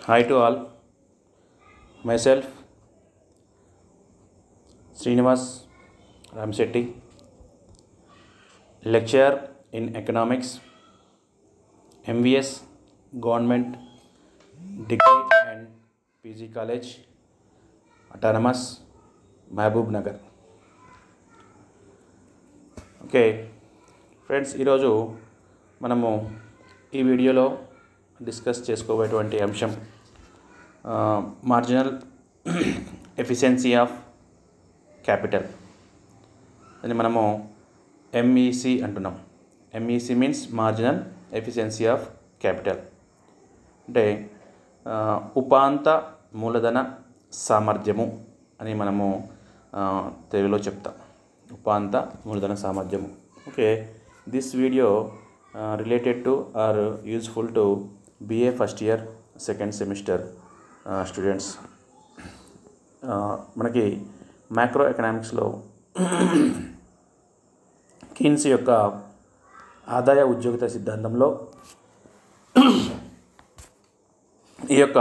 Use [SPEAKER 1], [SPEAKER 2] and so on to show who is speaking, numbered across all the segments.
[SPEAKER 1] Hi to all. Myself, Srinivas Ramsetti, lecturer in economics, MVS, Government Degree and PG College, Autonomous, Mahbub Nagar. Okay friends, ఈరోజు మనము ఈ వీడియోలో discuss చేసుకోబోయేటువంటి అంశం marginal efficiency of capital అని మనము MEC అంటున్నాం. MEC means marginal efficiency of capital అంటే ఉపాంత మూలధన సామర్థ్యము అని మనము తెలుగులో చెప్తాం. ఉపాంత మూలధన సామర్థ్యము. Okay, this video related to or useful to BA first year second semester students. మనకి మ్యాక్రో ఎకనామిక్స్లో కీన్స్ యొక్క ఆదాయ ఉద్యోగిత సిద్ధాంతంలో ఈ యొక్క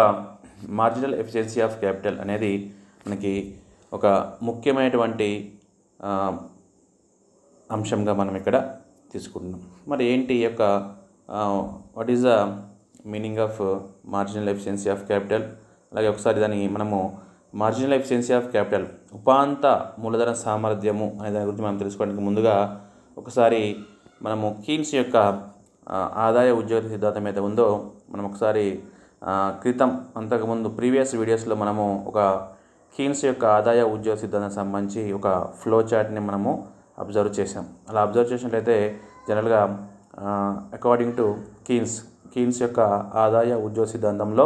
[SPEAKER 1] మార్జినల్ ఎఫిషియన్సీ ఆఫ్ క్యాపిటల్ అనేది మనకి ఒక ముఖ్యమైనటువంటి అంశంగా మనం ఇక్కడ తీసుకుంటున్నాం. మరి ఏంటి ఈ యొక్క what is the meaning of marginal efficiency of capital, అలాగే ఒకసారి దాన్ని మనము మార్జినల్ ఎఫిషియన్సీ ఆఫ్ క్యాపిటల్ ఉపాంత మూలధన సామర్థ్యము అనే దాని గురించి మనం తెలుసుకోవడానికి ముందుగా ఒకసారి మనము కీన్స్ యొక్క ఆదాయ ఉద్యోగ సిద్ధాంతం ఏదైతే ఉందో మనం ఒకసారి అంతకుముందు ప్రీవియస్ వీడియోస్లో మనము ఒక కీన్స్ యొక్క ఆదాయ ఉద్యోగ సిద్ధాంతానికి సంబంధించి ఒక ఫ్లో చార్ట్ని మనము అబ్జర్వ్ చేసాం. అలా అబ్జర్వ్ చేసినట్లయితే జనరల్గా అకార్డింగ్ టు కీన్స్ యొక్క ఆదాయ ఉద్యోగ సిద్ధాంతంలో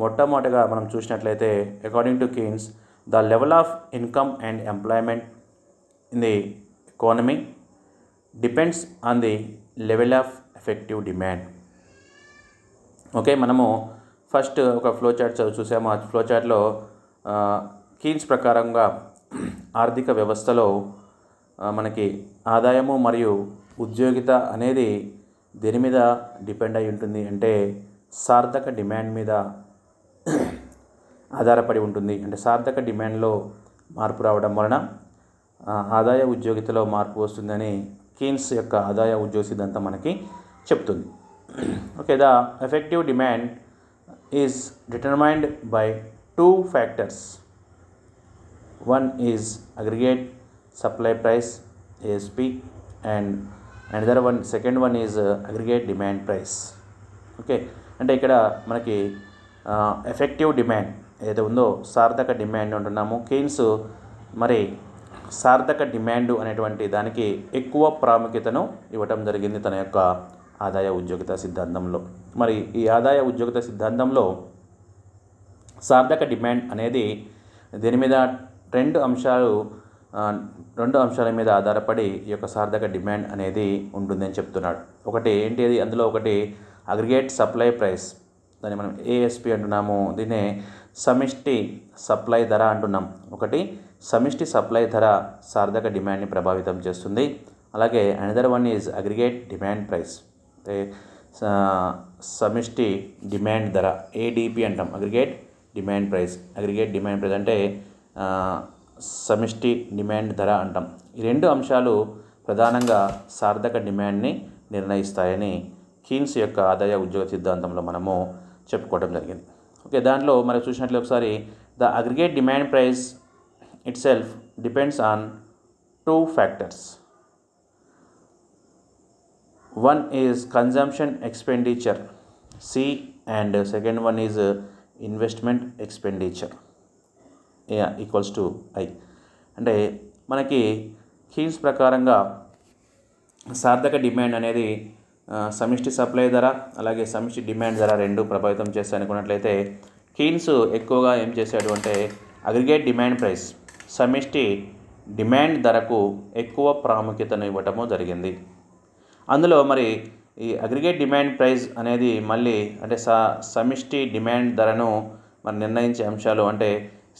[SPEAKER 1] మొట్టమొదటిగా మనం చూసినట్లయితే according to Keynes the level of income and employment in the economy depends on the level of effective demand. Okay, మనము ఫస్ట్ ఒక ఫ్లో చార్ట్ చూసాము. ఆ ఫ్లో చార్ట్లో కీన్స్ ప్రకారంగా ఆర్థిక వ్యవస్థలో మనకి ఆదాయము మరియు ఉద్యోగిత అనేది దేని మీద డిపెండ్ అయి ఉంటుంది అంటే సార్థక డిమాండ్ మీద ఆధారపడి ఉంటుంది. అంటే సార్థక డిమాండ్లో మార్పు రావడం వలన ఆదాయ ఉద్యోగితలో మార్పు వస్తుందని కీన్స్ యొక్క ఆదాయ ఉద్యోగ సిద్ధాంతం మనకి చెప్తుంది. Okay, the effective demand is determined by two factors. One is aggregate supply price ASP and second one is aggregate demand price. Okay, అంటే ఇక్కడ మనకి ఎఫెక్టివ్ డిమాండ్ ఏదైతే ఉందో సార్థక డిమాండ్ అంటున్నాము. కీన్స్ మరి సార్థక డిమాండ్ అనేటువంటి దానికి ఎక్కువ ప్రాముఖ్యతను ఇవ్వటం జరిగింది తన యొక్క ఆదాయ ఉద్యోగిత సిద్ధాంతంలో. మరి ఈ ఆదాయ ఉద్యోగిత సిద్ధాంతంలో సార్థక డిమాండ్ అనేది దీని మీద రెండు అంశాల మీద ఆధారపడి ఈ యొక్క సార్థక డిమాండ్ అనేది ఉంటుందని చెప్తున్నాడు. ఒకటి ఏంటి అది, అందులో ఒకటి అగ్రిగేట్ సప్లై ప్రైస్, దాన్ని మనం ASP అంటున్నాము. దీన్నే సమిష్టి సప్లై ధర అంటున్నాం. ఒకటి సమిష్టి సప్లై ధర సార్థక డిమాండ్ని ప్రభావితం చేస్తుంది. అలాగే another one is aggregate demand price, అంటే సమిష్టి డిమాండ్ ధర ADP అంటాం. అగ్రిగేట్ డిమాండ్ ప్రైస్ అంటే సమిష్టి డిమాండ్ ధర అంటాం. ఈ రెండు అంశాలు ప్రధానంగా సార్థక డిమాండ్ని నిర్ణయిస్తాయని కీన్స్ యొక్క ఆదాయ ఉద్యోగ సిద్ధాంతంలో మనము చెప్పుకోవడం జరిగింది. ఓకే, దాంట్లో మనం చూసినట్లయితే ఒకసారి the aggregate demand price it self depends on two factors. One is consumption expenditure C and second one is investment expenditure equals to I. అంటే మనకి కీన్స్ ప్రకారంగా సార్థక డిమాండ్ అనేది సమిష్టి సప్లై ధర అలాగే సమిష్టి డిమాండ్ ధర రెండు ప్రభావితం చేస్తాయి అనుకున్నట్లయితే కీన్స్ ఎక్కువగా ఏం చేశాడు అంటే అగ్రిగేట్ డిమాండ్ ప్రైస్ సమిష్టి డిమాండ్ ధరకు ఎక్కువ ప్రాముఖ్యతను ఇవ్వటము జరిగింది. అందులో మరి ఈ అగ్రిగేట్ డిమాండ్ ప్రైస్ అనేది మళ్ళీ అంటే సమిష్టి డిమాండ్ ధరను మరి నిర్ణయించే అంశాలు అంటే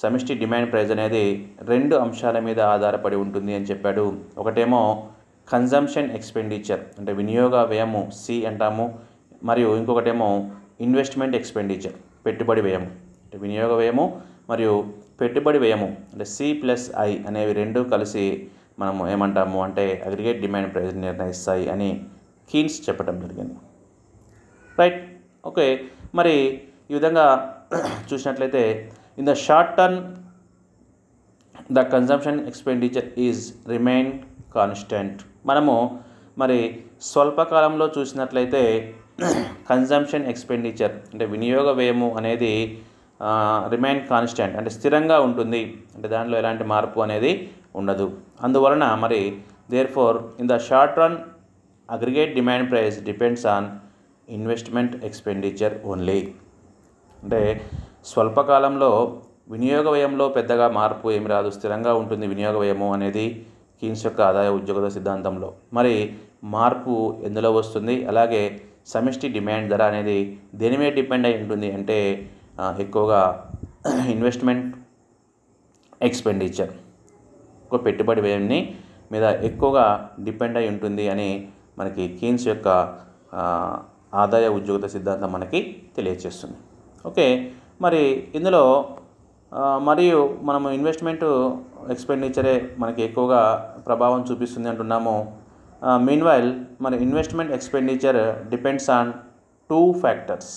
[SPEAKER 1] సమిష్టి డిమాండ్ ప్రైస్ అనేది రెండు అంశాల మీద ఆధారపడి ఉంటుంది అని చెప్పాడు. ఒకటేమో కన్జంప్షన్ ఎక్స్పెండిచర్ అంటే వినియోగ వ్యయము C అంటాము, మరియు ఇంకొకటేమో ఇన్వెస్ట్మెంట్ ఎక్స్పెండిచర్ పెట్టుబడి వ్యయం, అంటే వినియోగ వ్యయము మరియు పెట్టుబడి వ్యయము అంటే C+I అనేవి రెండు కలిసి మనము ఏమంటాము అంటే అగ్రిగేట్ డిమాండ్ ప్రైస్ నిర్ణయిస్తాయి అని కీన్స్ చెప్పడం జరిగింది. రైట్. ఓకే, మరి ఈ విధంగా చూసినట్లయితే in the short term the consumption expenditure is remain constant. మనము మరి స్వల్పకాలంలో చూసినట్లయితే కన్జంప్షన్ ఎక్స్పెండిచర్ అంటే వినియోగ వ్యయము అనేది రిమైన్ కాన్స్టెంట్ అంటే స్థిరంగా ఉంటుంది, అంటే దాంట్లో ఎలాంటి మార్పు అనేది ఉండదు. అందువలన మరి therefore in the short run aggregate demand price depends on investment expenditure only. అంటే స్వల్పకాలంలో వినియోగ వ్యయంలో పెద్దగా మార్పు ఏమి రాదు, స్థిరంగా ఉంటుంది వినియోగ వ్యయము అనేది కీన్స్ యొక్క ఆదాయ ఉద్యోగ సిద్ధాంతంలో. మరి మార్పు ఎందులో వస్తుంది, అలాగే సమిష్టి డిమాండ్ ధర అనేది దేని మీద డిపెండ్ అయి ఉంటుంది అంటే ఎక్కువగా ఇన్వెస్ట్మెంట్ ఎక్స్పెండిచర్ ఒక పెట్టుబడి వ్యయాన్ని మీద ఎక్కువగా డిపెండ్ అయి ఉంటుంది అని మనకి కీన్స్ యొక్క ఆదాయ ఉద్యోగ సిద్ధాంతం మనకి తెలియజేస్తుంది. ఓకే, మరి ఇందులో మరియు మనము ఇన్వెస్ట్మెంట్ ఎక్స్పెండిచరే మనకి ఎక్కువగా ప్రభావం చూపిస్తుంది అంటున్నాము. మీన్వైల్ మరి investment expenditure depends on 2 factors,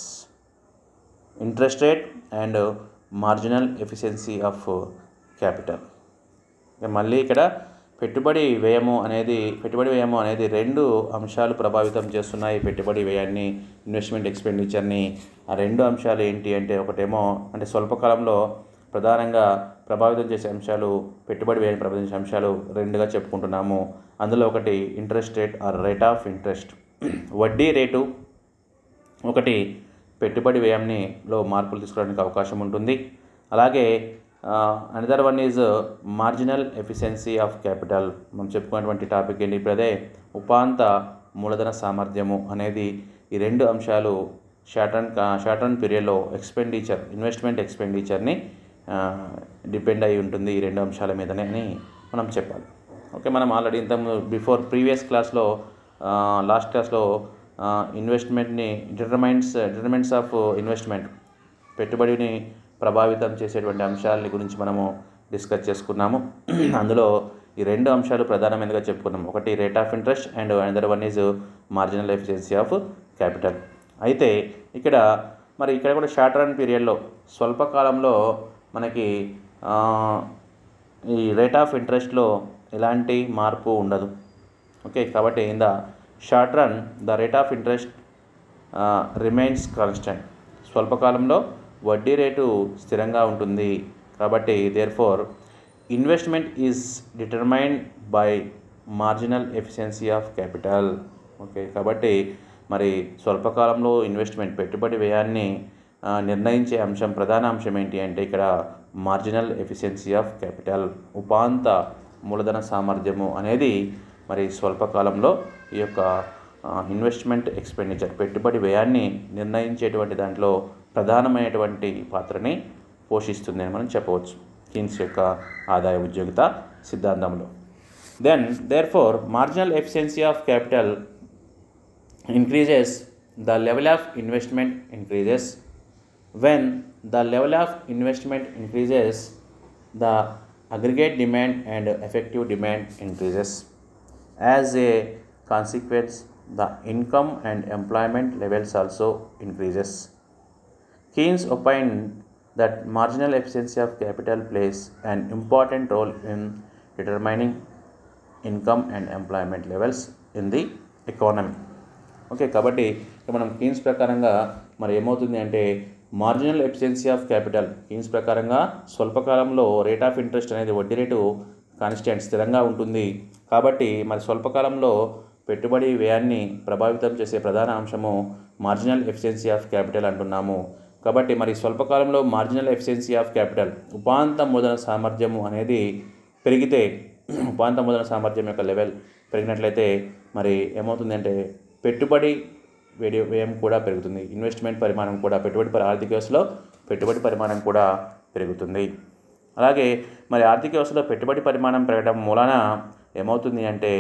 [SPEAKER 1] interest rate and marginal efficiency of capital. మళ్ళీ ఇక్కడ పెట్టుబడి వ్యయము అనేది 2 అంశాలు ప్రభావితం చేస్తున్నాయి పెట్టుబడి వ్యయాన్ని, ఇన్వెస్ట్మెంట్ ఎక్స్పెండిచర్ని. ఆ 2 అంశాలు ఏంటి అంటే ఒకటేమో అంటే స్వల్పకాలంలో ప్రధానంగా ప్రభావితం చేసే అంశాలు, పెట్టుబడి వ్యయాన్ని ప్రభావితం చేసే అంశాలు 2గా చెప్పుకుంటున్నాము. అందులో ఒకటి interest rate or rate of interest, వడ్డీ రేటు ఒకటి పెట్టుబడి వ్యయంలో మార్పులు తీసుకురావడానికి అవకాశం ఉంటుంది. అలాగే another one is marginal efficiency of capital. మనం చెప్పుకున్నటువంటి టాపిక్ ఏంటి ఇప్పుడు అదే, ఉపాంత మూలధన సామర్థ్యము అనేది. ఈ 2 అంశాలు షార్ట్ రన్ పీరియడ్లో ఇన్వెస్ట్మెంట్ ఎక్స్పెండిచర్ని డిపెండ్ అయి ఉంటుంది ఈ 2 అంశాల మీదనే అని మనం చెప్పాలి. ఓకే, మనం ఆల్రెడీ ప్రీవియస్ క్లాస్లో లాస్ట్ క్లాస్లో ఇన్వెస్ట్మెంట్ని డిటర్మినెంట్స్ ఆఫ్ ఇన్వెస్ట్మెంట్ పెట్టుబడిని ప్రభావితం చేసేటువంటి అంశాల గురించి మనము డిస్కస్ చేసుకున్నాము. అందులో ఈ 2 అంశాలు ప్రధానమైనదిగా చెప్పుకున్నాము. ఒకటి rate of interest and another one is marginal efficiency of capital. అయితే ఇక్కడ కూడా షార్ట్ రన్ పీరియడ్లో స్వల్పకాలంలో మనకి ఈ రేట్ ఆఫ్ ఇంట్రెస్ట్లో ఎలాంటి మార్పు ఉండదు. ఓకే, కాబట్టి in the short run the rate of interest remains constant. స్వల్పకాలంలో వడ్డీ రేటు స్థిరంగా ఉంటుంది. కాబట్టి therefore investment is determined by marginal efficiency of capital. Okay, కాబట్టి మరి స్వల్పకాలంలో ఇన్వెస్ట్మెంట్ పెట్టుబడి వ్యయాన్ని నిర్ణయించే ప్రధాన అంశం ఏంటి అంటే ఇక్కడ మార్జినల్ ఎఫిషియన్సీ ఆఫ్ క్యాపిటల్, ఉపాంత మూలధన సామర్థ్యము అనేది మరి స్వల్పకాలంలో ఈ యొక్క ఇన్వెస్ట్మెంట్ ఎక్స్పెండిచర్ పెట్టుబడి వ్యయాన్ని నిర్ణయించేటువంటి దాంట్లో ప్రధానమైనటువంటి పాత్రని పోషిస్తుంది అని మనం చెప్పవచ్చు కీన్స్ యొక్క ఆదాయ ఉద్యోగిత సిద్ధాంతంలో. Then therefore marginal efficiency of capital increases, the level of investment increases. When the level of investment increases, the aggregate demand and effective demand increases. As a consequence, the income and employment levels also increases. Keynes opined that marginal efficiency of capital plays an important role in determining income and employment levels in the economy. Okay, కాబట్టి మనం Keynes ప్రకారంగా మరి ఏమవుతుంది అంటే marginal efficiency of capital Keynes ప్రకారంగా స్వల్పకాలంలో rate of interest అనేది వడ్డీ rate constant స్థిరంగా ఉంటుంది. కాబట్టి మరి స్వల్పకాలంలో పెట్టుబడి వ్యయాన్ని ప్రభావితం చేసే ప్రధాన అంశము మార్జినల్ ఎఫిషియన్సీ ఆఫ్ క్యాపిటల్ అంటున్నాము. కాబట్టి మరి స్వల్పకాలంలో మార్జినల్ ఎఫిషియన్సీ ఆఫ్ క్యాపిటల్ ఉపాంత మూలధన సామర్థ్యము అనేది పెరిగితే, ఉపాంత మూలధన సామర్థ్యం యొక్క లెవెల్ పెరిగినట్లయితే మరి ఏమవుతుందంటే పెట్టుబడి వ్యయం కూడా పెరుగుతుంది, ఇన్వెస్ట్మెంట్ పరిమాణం కూడా ఆర్థిక వ్యవస్థలో పెట్టుబడి పరిమాణం కూడా పెరుగుతుంది. అలాగే మరి ఆర్థిక వ్యవస్థలో పెట్టుబడి పరిమాణం పెరగడం మూలన ఏమవుతుంది అంటే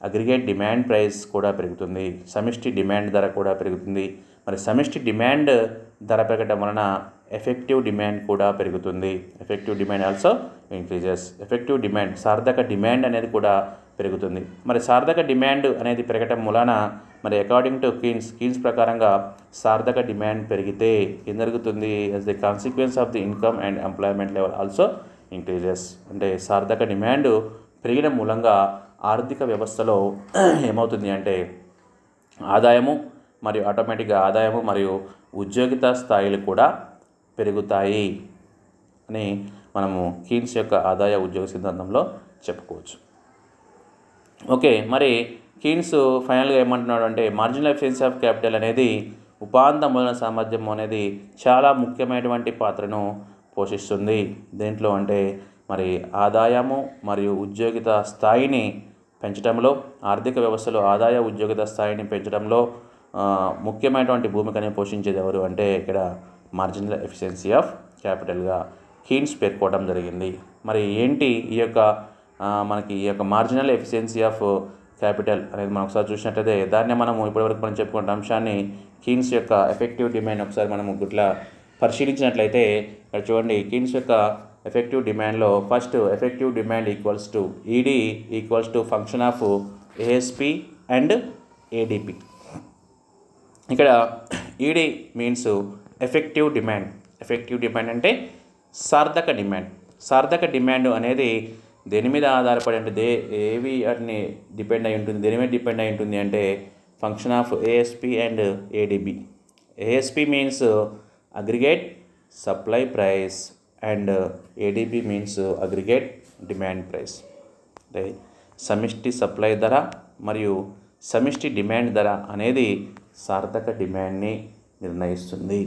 [SPEAKER 1] అగ్రిగేట్ డిమాండ్ ప్రైస్ కూడా పెరుగుతుంది, సమిష్టి డిమాండ్ ధర కూడా పెరుగుతుంది. మరి సమిష్టి డిమాండ్ ధర పెరగడం వలన ఎఫెక్టివ్ డిమాండ్ కూడా పెరుగుతుంది. Effective demand also increases. Effective demand సార్థక డిమాండ్ అనేది కూడా పెరుగుతుంది. మరి సార్థక డిమాండ్ అనేది పెరగటం మూలాన మరి అకార్డింగ్ టు కీన్స్ ప్రకారంగా సార్థక డిమాండ్ పెరిగితే ఏం జరుగుతుంది? As the consequence of the income and employment level also increases. అంటే సార్థక డిమాండ్ పెరిగిన మూలంగా ఆర్థిక వ్యవస్థలో ఏమవుతుంది అంటే ఆదాయము మరియు ఆటోమేటిక్గా ఆదాయము మరియు ఉద్యోగిత స్థాయిలు కూడా పెరుగుతాయి అని మనము కీన్స్ యొక్క ఆదాయ ఉద్యోగ సిద్ధాంతంలో చెప్పుకోవచ్చు. ఓకే, మరి కీన్స్ ఫైనల్గా ఏమంటున్నాడు అంటే మార్జినల్ ఎఫిషియన్సీ ఆఫ్ క్యాపిటల్ అనేది ఉపాంత మూలధన సామర్థ్యం అనేది చాలా ముఖ్యమైనటువంటి పాత్రను పోషిస్తుంది. దేంట్లో అంటే మరి ఆదాయము మరియు ఉద్యోగిత స్థాయిని పెంచడంలో, ఆర్థిక వ్యవస్థలో ఆదాయ ఉద్యోగిత స్థాయిని పెంచడంలో ముఖ్యమైనటువంటి భూమికని పోషించేది ఎవరు అంటే ఇక్కడ మార్జినల్ ఎఫిషియన్సీ ఆఫ్ క్యాపిటల్గా కీన్స్ పేర్కోవడం జరిగింది. మరి ఏంటి ఈ యొక్క మనకి ఈ యొక్క మార్జినల్ ఎఫిషియన్సీ ఆఫ్ క్యాపిటల్ అనేది మనం ఒకసారి చూసినట్లయితే దాన్ని మనము ఇప్పటివరకు మనం చెప్పుకున్న అంశాన్ని కీన్స్ యొక్క ఎఫెక్టివ్ డిమాండ్ ఒకసారి మనము ఇట్లా పరిశీలించినట్లయితే ఇక్కడ చూడండి, కీన్స్ యొక్క ఎఫెక్టివ్ డిమాండ్లో first effective demand equals to ED equals to function of ASP and ADP. ఇక్కడ ED means effective demand. Effective demand అంటే సార్థక డిమాండ్. సార్థక డిమాండ్ అనేది దేని మీద ఆధారపడి అంటే ఏవి వాటిని డిపెండ్ అయి ఉంటుంది, దేని మీద డిపెండ్ అయి ఉంటుంది అంటే function of ASP and ADB. ASP means aggregate supply price and ADB means aggregate demand price. అంటే సమిష్టి సప్లై ధర మరియు సమిష్టి డిమాండ్ ధర అనేది సార్థక డిమాండ్ని నిర్ణయిస్తుంది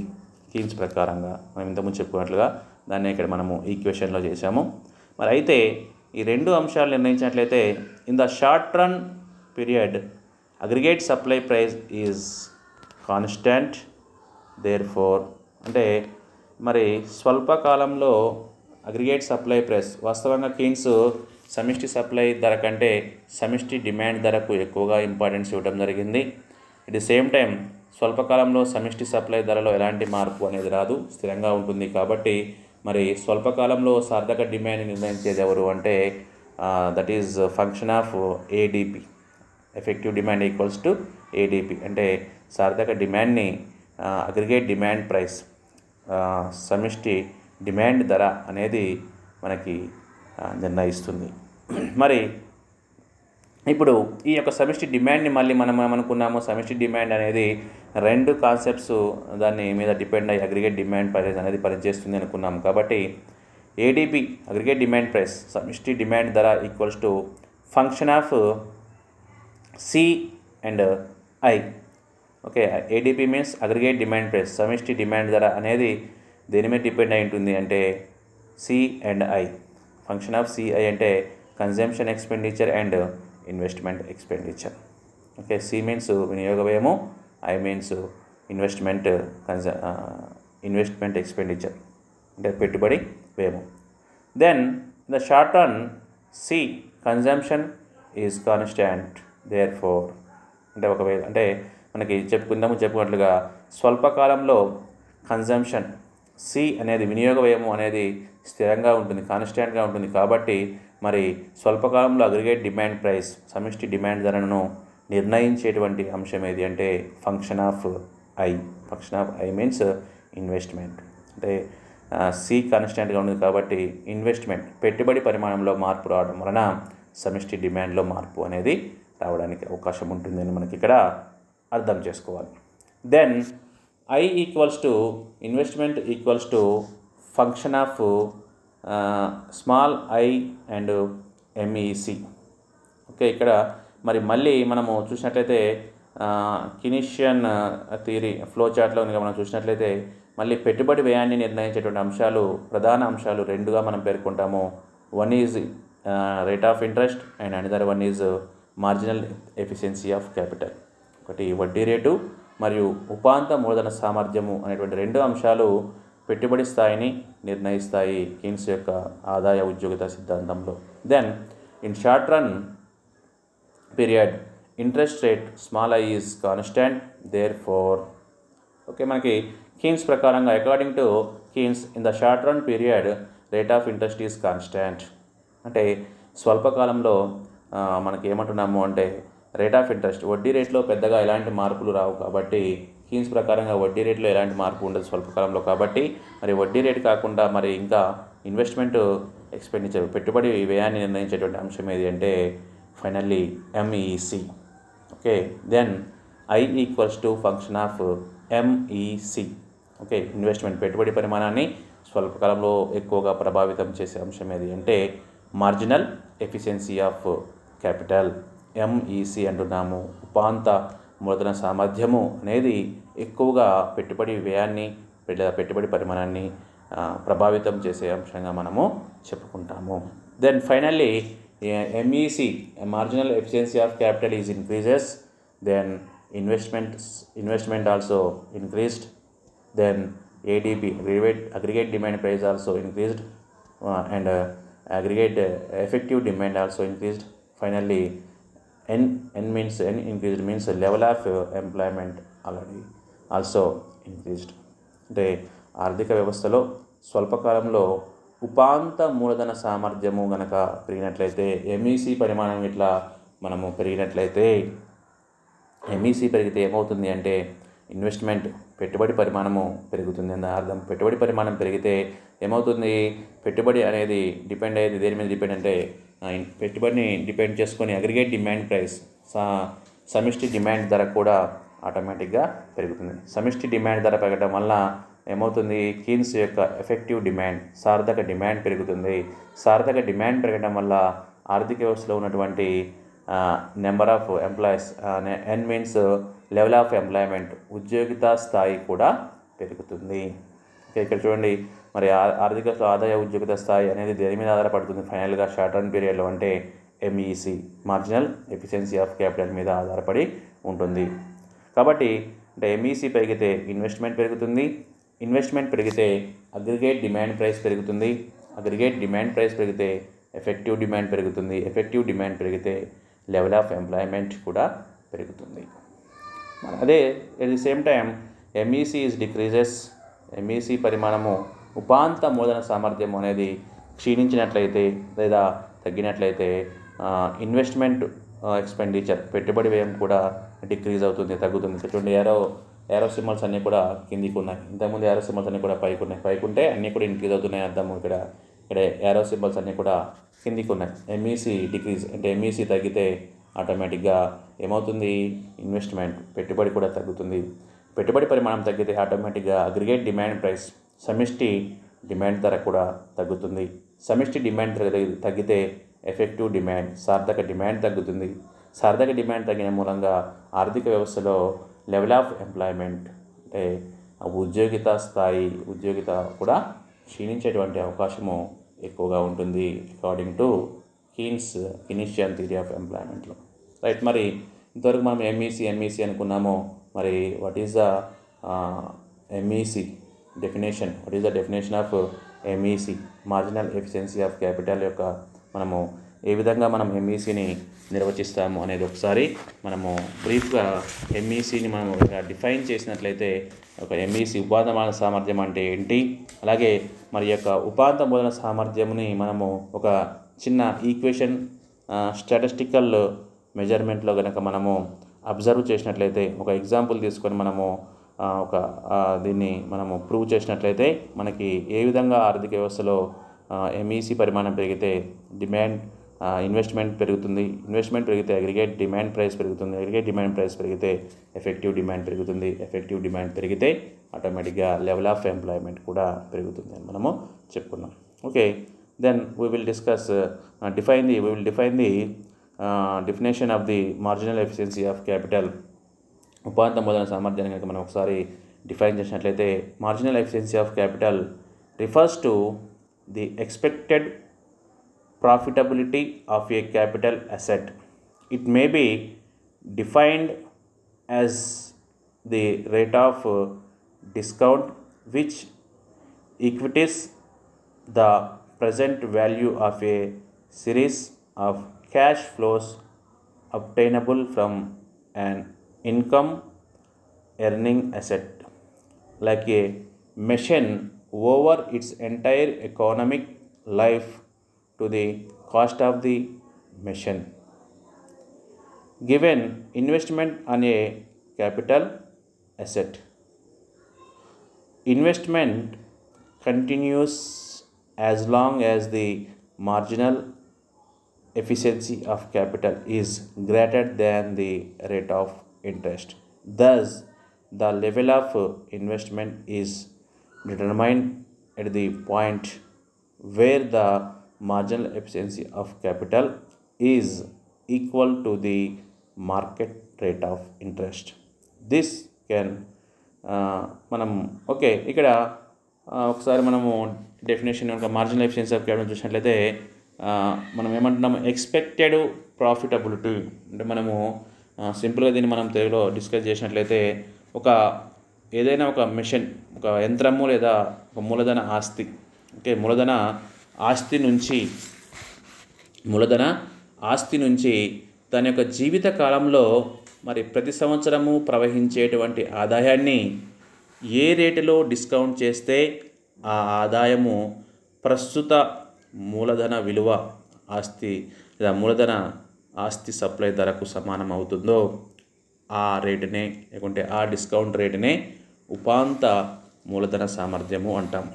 [SPEAKER 1] కీన్స్ ప్రకారంగా. మనం ఇంతకుముందు చెప్పుకున్నట్లుగా దాన్ని ఇక్కడ మనము ఈక్వేషన్లో చేసాము. మరి అయితే ఈ రెండు అంశాలు నిర్ణయించినట్లయితే in the short run period aggregate supply price is constant. Therefore అంటే మరి స్వల్పకాలంలో అగ్రిగేట్ సప్లై ప్రైస్ వాస్తవంగా కీన్స్ సమిష్టి సప్లై ధర కంటే సమిష్టి డిమాండ్ ధరకు ఎక్కువగా ఇంపార్టెన్స్ ఇవ్వడం జరిగింది. ఎట్ ది సేమ్ టైం స్వల్పకాలంలో సమిష్టి సప్లై ధరలో ఎలాంటి మార్పు అనేది రాదు, స్థిరంగా ఉంటుంది. కాబట్టి మరి స్వల్పకాలంలో సార్థక డిమాండ్ని నిర్ణయించేది ఎవరు అంటే that is function of ADP. Effective demand equals to ADP అంటే సార్థక డిమాండ్ని అగ్రిగేట్ డిమాండ్ ప్రైస్ సమిష్టి డిమాండ్ ధర అనేది మనకి నిర్ణయిస్తుంది. మరి ఇప్పుడు ఈ యొక్క సమిష్టి డిమాండ్ని మళ్ళీ మనం ఏమనుకున్నాము, సమిష్టి డిమాండ్ అనేది రెండు కాన్సెప్ట్స్ దాని మీద డిపెండ్ అయ్యి అగ్రిగేట్ డిమాండ్ ప్రైస్ అనేది పనిచేస్తుంది అనుకున్నాము. కాబట్టి ఏడిపి అగ్రిగేట్ డిమాండ్ ప్రైస్ సమిష్టి డిమాండ్ ధర equals to function of C and I. Okay, ADP means aggregate demand price సమిష్టి డిమాండ్ ధర అనేది దేని మీద డిపెండ్ అయి ఉంటుంది అంటే C and I. Function of CI అంటే consumption expenditure and investment expenditure. Okay, C means వినియోగ వ్యయము, ఐ మీన్స్ ఇన్వెస్ట్మెంట్ ఎక్స్పెండిచర్ అంటే పెట్టుబడి వ్యయము. Then the short run C consumption is constant. Therefore అంటే ఒకవేళ అంటే మనకి చెప్పుకున్నట్లుగా స్వల్పకాలంలో కన్జంప్షన్ సి అనేది వినియోగ వ్యయము అనేది స్థిరంగా ఉంటుంది, కాన్స్టాంట్గా ఉంటుంది. కాబట్టి మరి స్వల్పకాలంలో అగ్రిగేట్ డిమాండ్ ప్రైస్ సమిష్టి డిమాండ్ ధరను నిర్ణయించేటువంటి అంశం ఏది అంటే function of I. Function of I means investment. అంటే సి కాన్స్టాంట్గా ఉంటుంది కాబట్టి ఇన్వెస్ట్మెంట్ పెట్టుబడి పరిమాణంలో మార్పు రావడం వలన సమిష్టి డిమాండ్లో మార్పు అనేది రావడానికి అవకాశం ఉంటుందని మనకి ఇక్కడ అర్థం చేసుకోవాలి. Then I equals to investment equals to function of small I and MEC. Okay, ఇక్కడ మరి మళ్ళీ మనము చూసినట్లయితే కినీషియన్ థియరీ ఫ్లో చార్ట్లో మనం చూసినట్లయితే మళ్ళీ పెట్టుబడి వ్యయాన్ని నిర్ణయించేటువంటి అంశాలు ప్రధాన అంశాలు రెండుగా మనం పేర్కొంటాము. One is rate of interest and another one is marginal efficiency of capital. ఒకటి వడ్డీ రేటు మరియు ఉపాంత మూలధన సామర్థ్యము అనేటువంటి రెండు అంశాలు పెట్టుబడి స్థాయిని నిర్ణయిస్తాయి కీన్స్ యొక్క ఆదాయ ఉద్యోగిత సిద్ధాంతంలో. Then in short run period interest rate small I is constant therefore. Okay, మనకి కీన్స్ ప్రకారంగా according to Keynes in the short run period rate of interest is constant. అంటే స్వల్పకాలంలో మనకి ఏమంటున్నాము అంటే రేట్ ఆఫ్ ఇంట్రెస్ట్ వడ్డీ రేట్లో పెద్దగా ఎలాంటి మార్పులు రావు కాబట్టి కీన్స్ ప్రకారంగా వడ్డీ రేట్లో ఎలాంటి మార్పు ఉండదు స్వల్పకాలంలో. కాబట్టి మరి వడ్డీ రేటు కాకుండా మరి ఇంకా ఇన్వెస్ట్మెంట్ ఎక్స్పెండిచర్ పెట్టుబడి వ్యయాన్ని నిర్ణయించేటువంటి అంశం ఏది అంటే finally MEC. Okay, then I equals to function of MEC. Okay, investment పెట్టుబడి పరిమాణాన్ని స్వల్పకాలంలో ఎక్కువగా ప్రభావితం చేసే అంశం ఏది అంటే marginal efficiency of capital, MEC అంటున్నాము. ఉపాంత మూలధన సామర్థ్యము అనేది ఎక్కువగా పెట్టుబడి వ్యయాన్ని పెట్టుబడి పరిమాణాన్ని ప్రభావితం చేసే అంశంగా మనము చెప్పుకుంటాము. Then finally MEC marginal efficiency of capital is increases, then investment also increased, then ADP aggregate demand price also increased, and aggregate effective demand also increased. Finally N increased means level of employment already also increased. అంటే ఆర్థిక వ్యవస్థలో స్వల్పకాలంలో ఉపాంత మూలధన సామర్థ్యము గనక పెరిగినట్లయితే MEC పరిమాణం ఇట్లా మనము పెరిగినట్లయితే MEC పెరిగితే ఏమవుతుంది అంటే ఇన్వెస్ట్మెంట్ పెట్టుబడి పరిమాణము పెరుగుతుంది అని అర్థం. పెట్టుబడి పరిమాణం పెరిగితే ఏమవుతుంది, పెట్టుబడి అనేది డిపెండ్ అయ్యేది దేని మీద డిపెండ్ అంటే పెట్టుబడిని డిపెండ్ చేసుకొని అగ్రిగేట్ డిమాండ్ ప్రైస్ సమిష్టి డిమాండ్ ధర కూడా ఆటోమేటిక్గా పెరుగుతుంది. సమిష్టి డిమాండ్ ధర పెరగడం వల్ల ఏమవుతుంది, కీన్స్ యొక్క ఎఫెక్టివ్ డిమాండ్ సార్థక డిమాండ్ పెరుగుతుంది. సార్థక డిమాండ్ పెరగడం వల్ల ఆర్థిక వ్యవస్థలో ఉన్నటువంటి number of employees N means level of employment ఉద్యోగిత స్థాయి కూడా పెరుగుతుంది. ఇక్కడ చూడండి, మరి ఆర్థిక ఆదాయ ఉద్యోగిత స్థాయి అనేది దేని మీద ఆధారపడుతుంది ఫైనల్గా షార్ట్ రన్ పీరియడ్లో అంటే MEC marginal efficiency of capital మీద ఆధారపడి ఉంటుంది. కాబట్టి అంటే ఎంఈసి పెరిగితే ఇన్వెస్ట్మెంట్ పెరుగుతుంది, ఇన్వెస్ట్మెంట్ పెరిగితే అగ్రిగేట్ డిమాండ్ ప్రైస్ పెరుగుతుంది, అగ్రిగేట్ డిమాండ్ ప్రైస్ పెరిగితే ఎఫెక్టివ్ డిమాండ్ పెరుగుతుంది, ఎఫెక్టివ్ డిమాండ్ పెరిగితే లెవెల్ ఆఫ్ ఎంప్లాయ్మెంట్ కూడా పెరుగుతుంది. అదే at the same time MEC is decreases, MEC పరిమాణము ఉపాంత మూలధన సామర్థ్యం అనేది క్షీణించినట్లయితే లేదా తగ్గినట్లయితే ఇన్వెస్ట్మెంట్ ఎక్స్పెండిచర్ పెట్టుబడి వ్యయం కూడా డిక్రీజ్ అవుతుంది, తగ్గుతుంది. చూడండి, ఏరో సింబల్స్ అన్నీ కూడా కిందికి ఉన్నాయి, ఇంతకుముందు ఏరో సింబల్స్ అన్నీ కూడా పైకి ఉన్నాయి, పైకి ఉంటే అన్నీ కూడా ఇంక్రీజ్ అవుతున్నాయి అర్థము. ఇక్కడ ఏరో సింబల్స్ అన్నీ కూడా కిందికి ఉన్నాయి. ఎంఈసి డిక్రీజ్ అంటే ఎంఈసి తగ్గితే ఆటోమేటిక్గా ఏమవుతుంది, ఇన్వెస్ట్మెంట్ పెట్టుబడి కూడా తగ్గుతుంది. పెట్టుబడి పరిమాణం తగ్గితే ఆటోమేటిక్గా అగ్రిగేట్ డిమాండ్ ప్రైస్ సమిష్టి డిమాండ్ ధర కూడా తగ్గుతుంది. సమిష్టి డిమాండ్ తగ్గితే ఎఫెక్టివ్ డిమాండ్ సార్థక డిమాండ్ తగ్గుతుంది. సార్థక డిమాండ్ తగ్గిన మూలంగా ఆర్థిక వ్యవస్థలో లెవెల్ ఆఫ్ ఎంప్లాయ్మెంట్ అంటే ఉద్యోగిత స్థాయి కూడా క్షీణించేటువంటి అవకాశము ఎక్కువగా ఉంటుంది according to Keynesian theory of ఎంప్లాయ్మెంట్లో. రైట్, మరి ఇంతవరకు మనం ఎంఈసి అనుకున్నాము. మరి what is the MEC definition, what is the definition of MEC marginal efficiency of capital యొక్క మనము ఏ విధంగా మనం ఎంఈసిని నిర్వచిస్తాము అనేది ఒకసారి మనము బ్రీఫ్గా ఎంఈసిని మనం డిఫైన్ చేసినట్లయితే ఒక ఎంఈసి ఉపాంత మూలధన సామర్థ్యం అంటే ఏంటి, అలాగే మరి యొక్క ఉపాంత మూలధన సామర్థ్యంని మనము ఒక చిన్న ఈక్వేషన్ స్టాటిస్టికల్ మెజర్మెంట్లో కనుక మనము అబ్జర్వ్ చేసినట్లయితే ఒక ఎగ్జాంపుల్ తీసుకొని మనము దీన్ని మనము ప్రూవ్ చేసినట్లయితే మనకి ఏ విధంగా ఆర్థిక వ్యవస్థలో ఎంఈసి పరిమాణం పెరిగితే ఇన్వెస్ట్మెంట్ పెరుగుతుంది, ఇన్వెస్ట్మెంట్ పెరిగితే అగ్రిగేట్ డిమాండ్ ప్రైస్ పెరుగుతుంది, అగ్రిగేట్ డిమాండ్ ప్రైస్ పెరిగితే ఎఫెక్టివ్ డిమాండ్ పెరుగుతుంది, ఎఫెక్టివ్ డిమాండ్ పెరిగితే ఆటోమేటిక్గా లెవెల్ ఆఫ్ ఎంప్లాయ్మెంట్ కూడా పెరుగుతుంది అని మనము చెప్పుకున్నాం. Okay, then we will discuss define the definition of the marginal efficiency of capital. ఉపాంత మూలధన సామర్థ్యాన్ని కనుక మనం ఒకసారి డిఫైన్ చేసినట్లయితే marginal efficiency of capital refers to the expected profitability of a capital asset. It may be defined as the rate of discount which equates the present value of a series of cash flows obtainable from an income earning asset like a machine over its entire economic life to the cost of the machine. Given investment on a capital asset, investment continues as long as the marginal efficiency of capital is greater than the rate of interest. Thus, the level of investment is determined at the point where the marginal efficiency of capital is equal to the market rate of interest. This can మనం okay ఇక్కడ ఒకసారి మనము definition యొక్క marginal efficiency of capital చూసినట్లయితే మనం ఏమంటున్నాము expected profitability అంటే మనము సింపుల్గా దీన్ని మనం తెలుగులో డిస్కస్ చేసినట్లయితే ఏదైనా ఒక మెషిన్ ఒక యంత్రము లేదా ఒక మూలధన ఆస్తి మూలధన ఆస్తి నుంచి దాని యొక్క జీవిత కాలంలో మరి ప్రతి సంవత్సరము ప్రవహించేటువంటి ఆదాయాన్ని ఏ రేటులో డిస్కౌంట్ చేస్తే ఆ ఆదాయము ప్రస్తుత మూలధన విలువ ఆస్తి లేదా మూలధన ఆస్తి సప్లై ధరకు సమానం అవుతుందో ఆ రేటునే లేకుంటే ఆ డిస్కౌంట్ రేటునే ఉపాంత మూలధన సామర్థ్యము అంటాం.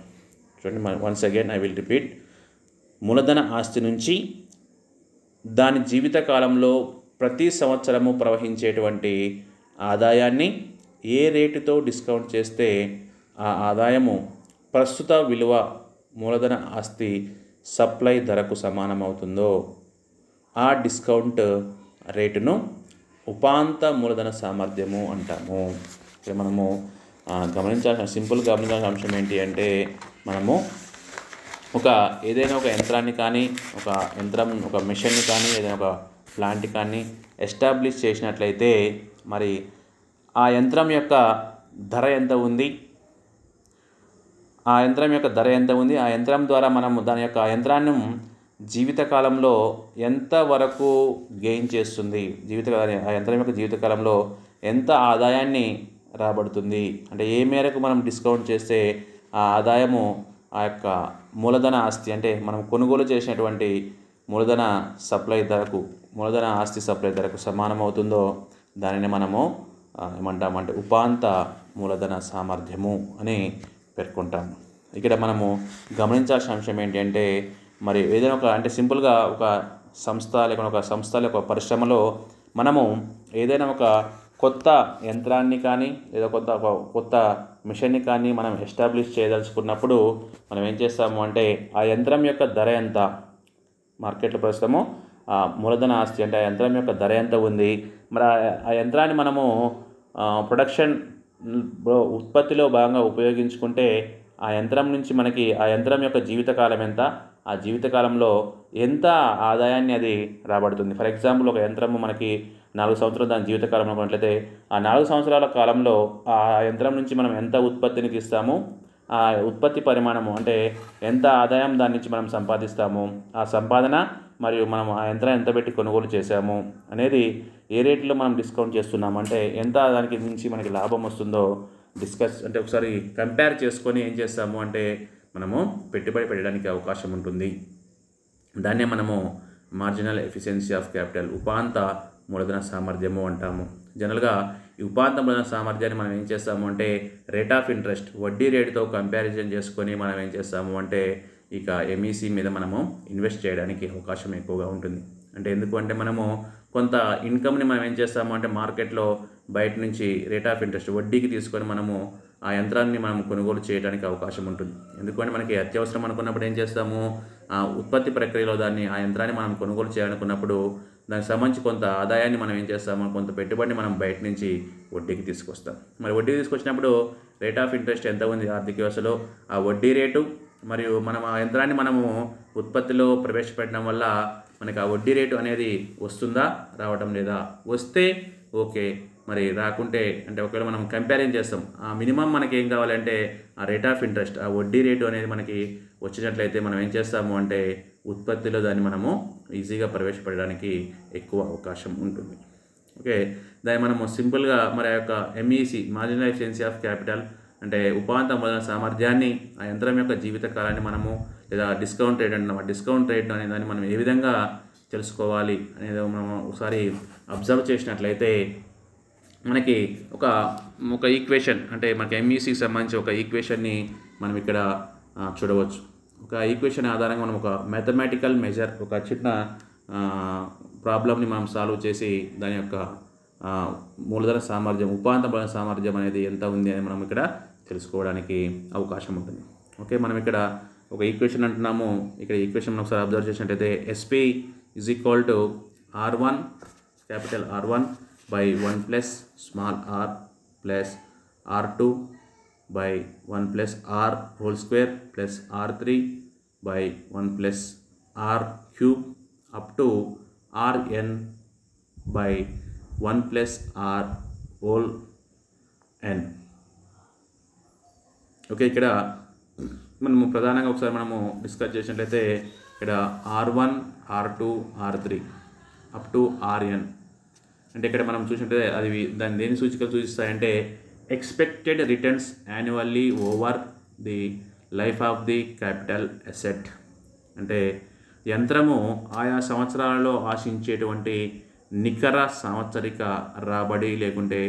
[SPEAKER 1] చూడండి, once again I will repeat. మూలధన ఆస్తి నుంచి దాని జీవిత కాలంలో ప్రతి సంవత్సరము ప్రవహించేటువంటి ఆదాయాన్ని ఏ రేటుతో డిస్కౌంట్ చేస్తే ఆ ఆదాయము ప్రస్తుత విలువ మూలధన ఆస్తి సప్లై ధరకు సమానమవుతుందో ఆ డిస్కౌంట్ రేటును ఉపాంత మూలధన సామర్థ్యము అంటాము. ఇక్కడ మనము గమనించాల్సిన అంశం ఏంటి అంటే మనము ఏదైనా ఒక యంత్రాన్ని కానీ ఒక మిషన్ని కానీ ఏదైనా ఒక ప్లాంట్ కానీ ఎస్టాబ్లిష్ చేసినట్లయితే మరి ఆ యంత్రం యొక్క ధర ఎంత ఉంది, ఆ యంత్రం ద్వారా మనము దాని యొక్క యంత్రాన్ని జీవితకాలంలో ఎంతవరకు గెయిన్ చేస్తుంది, ఆ యంత్రం యొక్క జీవితకాలంలో ఎంత ఆదాయాన్ని రాబడుతుంది, అంటే ఏ మేరకు మనం డిస్కౌంట్ చేస్తే ఆ ఆదాయము ఆ యొక్క మూలధన ఆస్తి అంటే మనం కొనుగోలు చేసినటువంటి మూలధన ఆస్తి సప్లై ధరకు సమానమవుతుందో దానిని మనము ఏమంటామంటే ఉపాంత మూలధన సామర్థ్యము అని పేర్కొంటాము. ఇక్కడ మనము గమనించాల్సిన అంశం ఏంటి అంటే మరి ఏదైనా సింపుల్గా ఒక సంస్థ ఒక పరిశ్రమలో మనము ఏదైనా ఒక కొత్త యంత్రాన్ని కానీ లేదా కొత్త మిషన్ని కానీ మనం ఎస్టాబ్లిష్ చేయదలుచుకున్నప్పుడు మనం ఏం చేస్తాము అంటే ఆ యంత్రం యొక్క ధర ఎంత, మార్కెట్లో ప్రస్తుతము మూలధన ఆస్తి అంటే ఆ యంత్రం యొక్క ధర ఎంత ఉంది, మరి ఆ యంత్రాన్ని మనము ప్రొడక్షన్ ఉత్పత్తిలో భాగంగా ఉపయోగించుకుంటే ఆ యంత్రం నుంచి మనకి ఆ యంత్రం యొక్క జీవితకాలం ఎంత, ఆ జీవితకాలంలో ఎంత ఆదాయాన్ని అది రాబడుతుంది. ఫర్ ఎగ్జాంపుల్ ఒక యంత్రము మనకి 4 సంవత్సరాలు దాని జీవితకాలం అనుకున్నట్లయితే ఆ 4 సంవత్సరాల కాలంలో ఆ యంత్రం నుంచి మనం ఎంత ఉత్పత్తిని తీస్తాము, ఆ ఉత్పత్తి పరిమాణము అంటే ఎంత ఆదాయం దాని నుంచి మనం సంపాదిస్తాము, ఆ సంపాదన మరియు మనం ఆ యంత్రాన్ని ఎంత పెట్టి కొనుగోలు చేసాము అనేది ఏ రేట్లో మనం డిస్కౌంట్ చేస్తున్నాము అంటే ఎంత దానికి నుంచి మనకి లాభం వస్తుందో ఒకసారి కంపేర్ చేసుకొని ఏం చేస్తాము అంటే మనము పెట్టుబడి పెట్టడానికి అవకాశం ఉంటుంది. దాన్నే మనము మార్జినల్ ఎఫిషియన్సీ ఆఫ్ క్యాపిటల్ ఉపాంత మూలధన సామర్థ్యము అంటాము. జనరల్గా ఈ ఉపాంత మూలధన సామర్థ్యాన్ని మనం ఏం చేస్తాము అంటే రేట్ ఆఫ్ ఇంట్రెస్ట్ వడ్డీ రేటుతో కంపారిజన్ చేసుకొని మనం ఏం చేస్తాము అంటే ఇక ఎంఈసీ మీద మనము ఇన్వెస్ట్ చేయడానికి అవకాశం ఎక్కువగా ఉంటుంది. అంటే ఎందుకంటే మనము కొంత ఇన్కమ్ని మనం ఏం చేస్తాము అంటే మార్కెట్లో బయట నుంచి రేట్ ఆఫ్ ఇంట్రెస్ట్ వడ్డీకి తీసుకొని మనము ఆ యంత్రాన్ని మనం కొనుగోలు చేయడానికి అవకాశం ఉంటుంది. ఎందుకంటే మనకి అత్యవసరం అనుకున్నప్పుడు ఏం చేస్తాము, ఆ ఉత్పత్తి ప్రక్రియలో ఆ యంత్రాన్ని మనం కొనుగోలు చేయాలనుకున్నప్పుడు దానికి సంబంధించి కొంత ఆదాయాన్ని మనం ఏం చేస్తాము, కొంత పెట్టుబడిని మనం బయట నుంచి వడ్డీకి తీసుకొస్తాం. మరి వడ్డీకి తీసుకొచ్చినప్పుడు రేట్ ఆఫ్ ఇంట్రెస్ట్ ఎంత ఉంది ఆర్థిక వ్యవస్థలో, ఆ వడ్డీ రేటు మరియు మనం ఆ యంత్రాన్ని మనము ఉత్పత్తిలో ప్రవేశపెట్టడం వల్ల మనకి ఆ వడ్డీ రేటు అనేది వస్తుందా రావటం లేదా, వస్తే ఓకే, మరి రాకుంటే అంటే ఒకవేళ మనం కంపారిజన్ చేస్తాం ఆ మినిమం మనకి ఏం కావాలంటే ఆ రేట్ ఆఫ్ ఇంట్రెస్ట్ ఆ వడ్డీ రేటు అనేది మనకి వచ్చినట్లయితే మనం ఏం చేస్తాము అంటే ఉత్పత్తిలో దాన్ని మనము ఈజీగా ప్రవేశపెట్టడానికి ఎక్కువ అవకాశం ఉంటుంది. ఓకే, దాన్ని మనము సింపుల్గా మరి ఆ యొక్క MEC marginal efficiency of capital అంటే ఉపాంత మూలధన సామర్థ్యాన్ని, ఆ యంత్రం యొక్క జీవిత కాలాన్ని మనము లేదా డిస్కౌంట్ రేట్ అంటున్నాం, ఆ డిస్కౌంట్ రేట్ అనే దాన్ని మనం ఏ విధంగా తెలుసుకోవాలి అనేది మనం ఒకసారి అబ్జర్వ్ చేసినట్లయితే మనకి ఒక ఈక్వేషన్ అంటే మనకి ఎంఈసికి సంబంధించి ఒక ఈక్వేషన్ని మనం ఇక్కడ చూడవచ్చు. ఒక ఈక్వేషన్ ఆధారంగా మనం ఒక మ్యాథమెటికల్ మెజర్ ఒక చిన్న ప్రాబ్లమ్ని మనం సాల్వ్ చేసి దాని యొక్క మూలధన సామర్థ్యం ఉపాంత మూలధన సామర్థ్యం అనేది ఎంత ఉంది అని మనం ఇక్కడ తెలుసుకోవడానికి అవకాశం ఉంటుంది. ఓకే, మనం ఇక్కడ ఒక ఈక్వేషన్ అంటున్నాము. ఇక్కడ ఈక్వేషన్ మనం ఒకసారి అబ్జర్వ్ చేసినట్టయితే SP is equal to R1 capital R1 by 1 plus small r plus R2 by 1 plus r whole square plus R3 by 1 plus r cube up to Rn by 1 plus r whole n. Okay, ఇక్కడ మనము ప్రధానంగా ఒకసారి మనము discuss చేసినట్లయితే ఇక్కడ R1 R2 R3 up to Rn అంటే ఇక్కడ మనం చూసినట్లయితే అది దాన్ని దేని సూచికలు సూచిస్తాయంటే expected returns annually over the life of the capital asset. అంటే యంత్రము ఆయా సంవత్సరాలలో ఆశించేటువంటి నికర సంవత్సరిక రాబడి లేకుంటే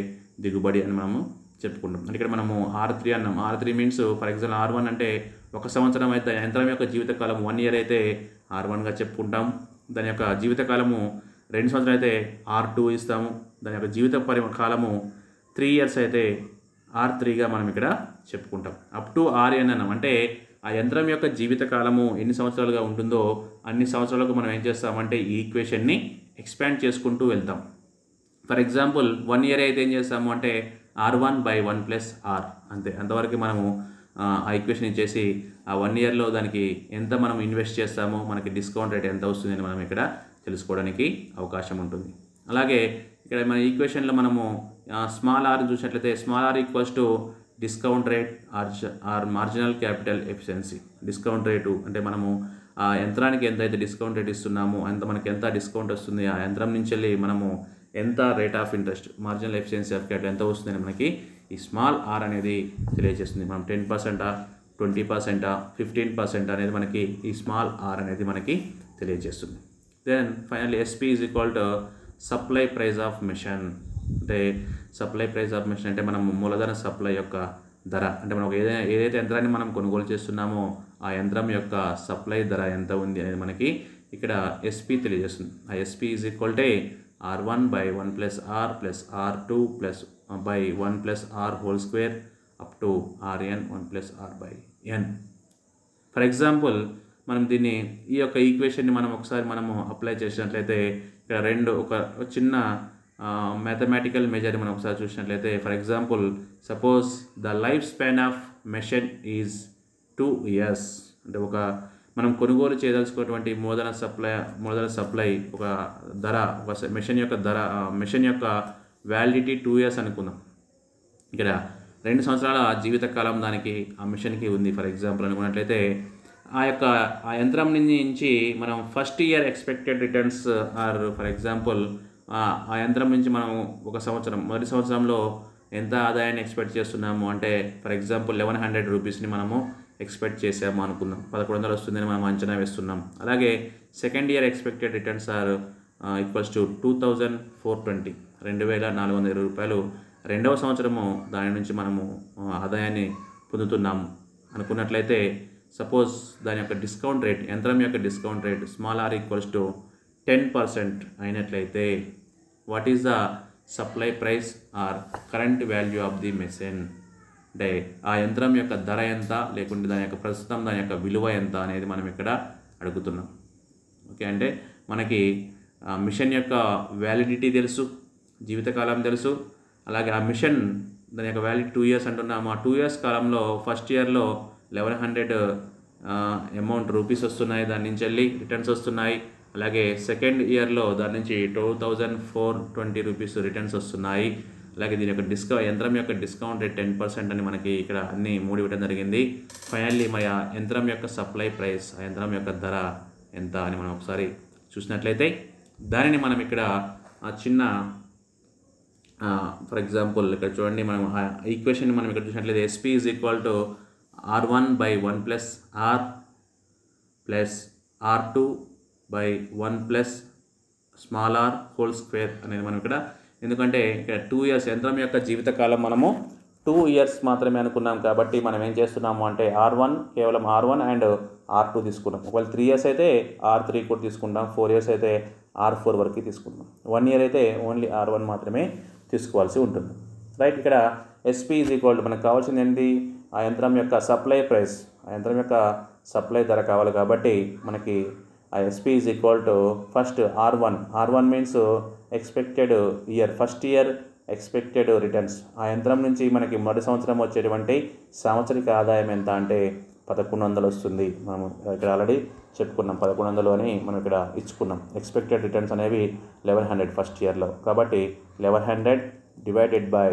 [SPEAKER 1] దిగుబడి అని మనము చెప్పుకుంటాం. అంటే ఇక్కడ మనము R3 అన్నాం. R3 means for example R1 అంటే 1 సంవత్సరం అయితే యంత్రం యొక్క జీవితకాలం 1 year అయితే R1గా చెప్పుకుంటాం. దాని యొక్క జీవితకాలము 2 సంవత్సరాలు అయితే R2 ఇస్తాము. దాని యొక్క జీవిత కాలము 3 years అయితే R3గా మనం ఇక్కడ చెప్పుకుంటాం. అప్ టు Rn అన్నాం. అంటే ఆ యంత్రం యొక్క జీవితకాలము ఎన్ని సంవత్సరాలుగా ఉంటుందో అన్ని సంవత్సరాలకు మనం ఏం చేస్తామంటే ఈ ఈక్వేషన్ని ఎక్స్పాండ్ చేసుకుంటూ వెళ్తాం. ఫర్ ఎగ్జాంపుల్ 1 year అయితే ఏం చేస్తాము అంటే R1 by 1 plus R అంతే. అంతవరకు మనము ఆ ఈక్వేషన్ ఇచ్చేసి ఆ 1 yearలో దానికి ఎంత మనం ఇన్వెస్ట్ చేస్తామో మనకి డిస్కౌంట్ రేట్ ఎంత వస్తుందని మనం ఇక్కడ తెలుసుకోవడానికి అవకాశం ఉంటుంది. అలాగే ఇక్కడ మన ఈక్వేషన్లో మనము స్మాల్ r చూసినట్లయితే small r equals to discount rate or marginal capital efficiency. Discount రేటు అంటే మనము ఆ యంత్రానికి ఎంత అయితే డిస్కౌంట్ రేట్ ఇస్తున్నామో అంత మనకి ఎంత డిస్కౌంట్ వస్తుంది, ఆ యంత్రం నుంచి వెళ్ళి మనము ఎంత rate of interest marginal efficiency of capital ఎంత వస్తుందని మనకి ఈ స్మాల్ r అనేది తెలియజేస్తుంది. మనం 10%, 20%, 15% అనేది మనకి ఈ స్మాల్ r అనేది మనకి తెలియజేస్తుంది. Then finally SP is equal to supply price of machine. అంటే సప్లై ప్రైస్ ఆఫ్ మెషిన్ అంటే మనం మూలధన సప్లై యొక్క ధర అంటే మనం ఏదైతే యంత్రాన్ని మనం కొనుగోలు చేస్తున్నామో ఆ యంత్రం యొక్క సప్లై ధర ఎంత ఉంది అనేది మనకి ఇక్కడ ఎస్పీ తెలియజేస్తుంది. ఆ SP is equal to R1 by 1 plus R plus R2 plus by 1 plus R whole square up to Rn 1 plus R by n. For example మనం దీన్ని ఈ యొక్క ఈక్వేషన్ని మనం ఒకసారి మనము అప్లై చేసినట్లయితే ఇక్కడ ఒక చిన్న మ్యాథమెటికల్ మెజర్ మనం ఒకసారి చూసినట్లయితే for example suppose the life span of machine is 2 years. అంటే మనం కొనుగోలు చేయదలుచుకున్నటువంటి మూలధన సప్లై ఒక ధర ఒక మెషిన్ యొక్క వ్యాలిడిటీ 2 years అనుకుందాం. ఇక్కడ 2 సంవత్సరాల జీవితకాలం దానికి ఆ మెషిన్కి ఉంది ఫర్ ఎగ్జాంపుల్ అనుకున్నట్లయితే ఆ యంత్రం నుంచి మనం first year expected returns or for example ఆ యంత్రం నుంచి మనం మొదటి సంవత్సరంలో ఎంత ఆదాయాన్ని ఎక్స్పెక్ట్ చేస్తున్నాము అంటే ఫర్ ఎగ్జాంపుల్ 1100 రూపీస్ని మనము ఎక్స్పెక్ట్ చేసాము అనుకుందాం. 1100 వస్తుందని మనం అంచనా వేస్తున్నాం. అలాగే second year expected returns are equals to 2420 2420 రూపాయలు రెండవ సంవత్సరము దాని నుంచి మనము ఆదాయాన్ని పొందుతున్నాము అనుకున్నట్లయితే సపోజ్ దాని యొక్క డిస్కౌంట్ రేట్ యంత్రం యొక్క discount rate small r equals to 10% అయినట్లయితే what is the supply price or current value of the machine. అంటే ఆ యంత్రం యొక్క ధర ఎంత లేకుంటే దాని యొక్క ప్రస్తుతం దాని యొక్క విలువ ఎంత అనేది మనం ఇక్కడ అడుగుతున్నాం. ఓకే, అంటే మనకి మిషన్ యొక్క వ్యాలిడిటీ తెలుసు, జీవితకాలం తెలుసు. అలాగే ఆ మిషన్ దాని యొక్క వ్యాలిడిటీ 2 years అంటున్నాము. ఆ 2 years కాలంలో ఫస్ట్ ఇయర్లో 1100 అమౌంట్ రూపీస్ వస్తున్నాయి, దాని నుంచి వెళ్ళి రిటర్న్స్ వస్తున్నాయి. అలాగే సెకండ్ ఇయర్లో దాని నుంచి 2420 రూపీస్ రిటర్న్స్ వస్తున్నాయి. అలాగే దీని యొక్క యంత్రం యొక్క డిస్కౌంట్ రేట్ 10% అని మనకి ఇక్కడ అన్ని 3 ఇవ్వడం జరిగింది. ఫైనల్లీ మరి ఆ యంత్రం యొక్క సప్లై ప్రైస్ ఆ యంత్రం యొక్క ధర ఎంత అని మనం ఒకసారి చూసినట్లయితే దానిని మనం ఇక్కడ చిన్న ఫర్ ఎగ్జాంపుల్ ఇక్కడ చూడండి, మనం ఈక్వేషన్ మనం ఇక్కడ చూసినట్లయితే SP is equal to R1/1 plus R plus R2/1 plus small R whole square అనేది మనం ఇక్కడ, ఎందుకంటే ఇక్కడ 2 ఇయర్స్ యంత్రం యొక్క జీవితకాలం మనము 2 ఇయర్స్ మాత్రమే అనుకున్నాం కాబట్టి మనం ఏం చేస్తున్నాము అంటే R1 కేవలం R1 అండ్ R2 తీసుకున్నాం. ఒకవేళ 3 ఇయర్స్ అయితే R3 కూడా తీసుకుంటాం, 4 ఇయర్స్ అయితే R4 వరకు తీసుకుంటాం, 1 ఇయర్ అయితే ఓన్లీ R1 మాత్రమే తీసుకోవాల్సి ఉంటుంది. రైట్, ఇక్కడ ఎస్పీ ఈజ్ ఈక్వల్ టు మనకు కావాల్సింది ఏంటి, ఆ యంత్రం యొక్క సప్లై ప్రైస్, ఆ యంత్రం యొక్క సప్లై ధర కావాలి కాబట్టి మనకి ఆ SP is equal to first R1 means expected year, first year expected returns. ఆ యంత్రం నుంచి మనకి మొదటి సంవత్సరం వచ్చేటువంటి సాంవత్సరిక ఆదాయం ఎంత అంటే 1100 వస్తుంది. మనం ఇక్కడ ఆల్రెడీ చెప్పుకున్నాం 1100 అని మనం ఇక్కడ ఇచ్చుకున్నాం. ఎక్స్పెక్టెడ్ రిటర్న్స్ అనేవి 1100 ఫస్ట్ ఇయర్లో, కాబట్టి 1100 డివైడెడ్ బై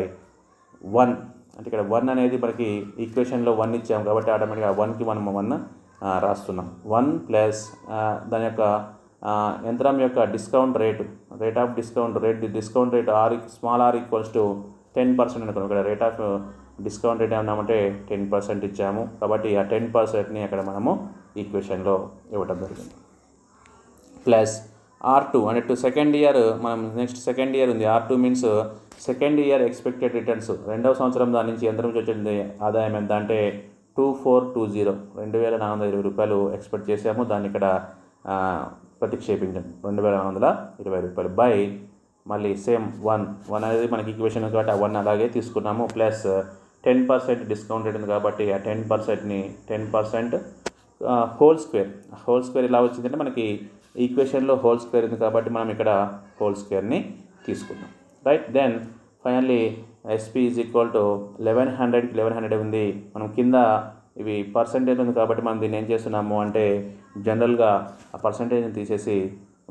[SPEAKER 1] 1 అంటే ఇక్కడ 1 అనేది మనకి ఈక్వేషన్లో 1 ఇచ్చాం కాబట్టి ఆటోమేటిక్గా 1కి మనం 1 రాస్తున్నాం. 1 ప్లస్ దాని యొక్క యంత్రం యొక్క discount rate of discount rate small R equals to 10% అనుకున్నాం. ఇక్కడ రేట్ ఆఫ్ డిస్కౌంట్ రేట్ ఏమన్నామంటే 10% ఇచ్చాము కాబట్టి ఆ 10%ని అక్కడ మనము ఈక్వేషన్లో ఇవ్వటం జరిగింది. ప్లస్ R2 అంటే సెకండ్ ఇయర్, మనం నెక్స్ట్ సెకండ్ ఇయర్ ఉంది. R2 means second year expected returns, రెండవ సంవత్సరం దాని నుంచి యంత్రం నుంచి వచ్చే ఆదాయం ఎంత అంటే 2420 2420 రూపాయలు ఎక్స్పెక్ట్ చేసాము. దాన్ని ఇక్కడ ప్రతిక్షేపించాం 2420 రూపాయలు బై మళ్ళీ సేమ్ 1 అనేది మనకి ఈక్వేషన్ కాబట్టి ఆ 1 అలాగే తీసుకున్నాము. ప్లస్ 10% డిస్కౌంట్ రేట్ ఉంది కాబట్టి ఆ 10% హోల్ స్క్వేర్ ఇలా వచ్చిందంటే మనకి ఈక్వేషన్లో హోల్ స్క్వేర్ ఉంది కాబట్టి మనం ఇక్కడ హోల్ స్క్వేర్ని తీసుకున్నాం. Right, then finally SP is equal to 1100కి 1100 ఉంది. మనం కింద ఇవి పర్సంటేజ్ ఉంది కాబట్టి మనం దీన్ని ఏం చేస్తున్నాము అంటే జనరల్గా ఆ పర్సంటేజ్ని తీసేసి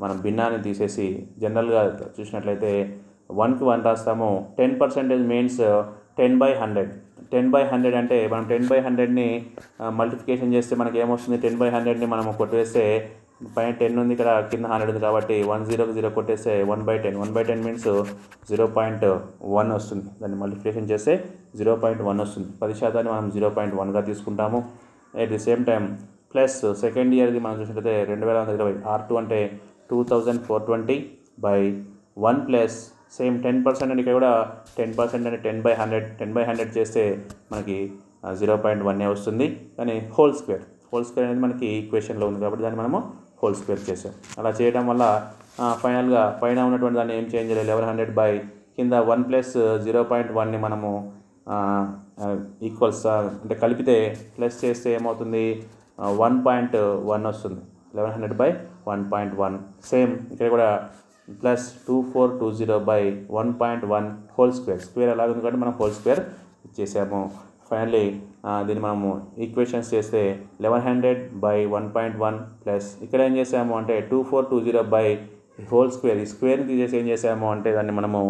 [SPEAKER 1] మనం భిన్నాన్ని తీసేసి జనరల్గా చూసినట్లయితే 1కి 1 రాస్తాము. 10% మీన్స్ 10/100. 10/100 అంటే మనం 10/100ని మల్టిప్లికేషన్ చేస్తే మనకి ఏమొస్తుంది, 10/100ని మనం కొట్టేస్తే పైన 10 ఉంది, ఇక్కడ కింద 100 ఉంది కాబట్టి 10కి 0 కొట్టేస్తే 1/10. 1/10 మీన్స్ 0.1 వస్తుంది. దాన్ని మల్టిప్లికేషన్ చేస్తే 0.1 వస్తుంది. 10% మనం 0.1గా తీసుకుంటాము. At the same time plus second ఇయర్ది మనం చూసినట్లయితే 2120 R2 అంటే 2420 బై 1 ప్లస్ సేమ్ 10% అని ఇక్కడ కూడా 10% అంటే 10/100 చేస్తే మనకి 0.1 వస్తుంది. కానీ హోల్ స్క్వేర్ అనేది మనకి ఈక్వేషన్లో ఉంది కాబట్టి దాన్ని మనము హోల్ స్క్వేర్ చేసాం. అలా చేయడం వల్ల ఫైనల్గా పైన ఉన్నటువంటి దాన్ని ఏం చేంజ్ చేయాలి, 1100 బై కింద 1 ప్లస్ 0.1ని మనము ఈక్వల్స్ అంటే కలిపితే ప్లస్ చేస్తే ఏమవుతుంది 1.1 వస్తుంది. 1100 బై 1.1. సేమ్ ఇక్కడ కూడా ప్లస్ 2420 బై 1.1 హోల్ స్క్వేర్ అలాగే ఉంది కాబట్టి మనం హోల్ స్క్వేర్ చేసాము. ఫైనల్లీ దీన్ని మనము ఈక్వేషన్స్ చేస్తే 1100 బై 1.1 ప్లస్ ఇక్కడ ఏం చేసాము అంటే 2420 బై హోల్ స్క్వేర్, ఈ స్క్వేర్ని తీసేసి ఏం చేసాము అంటే దాన్ని మనము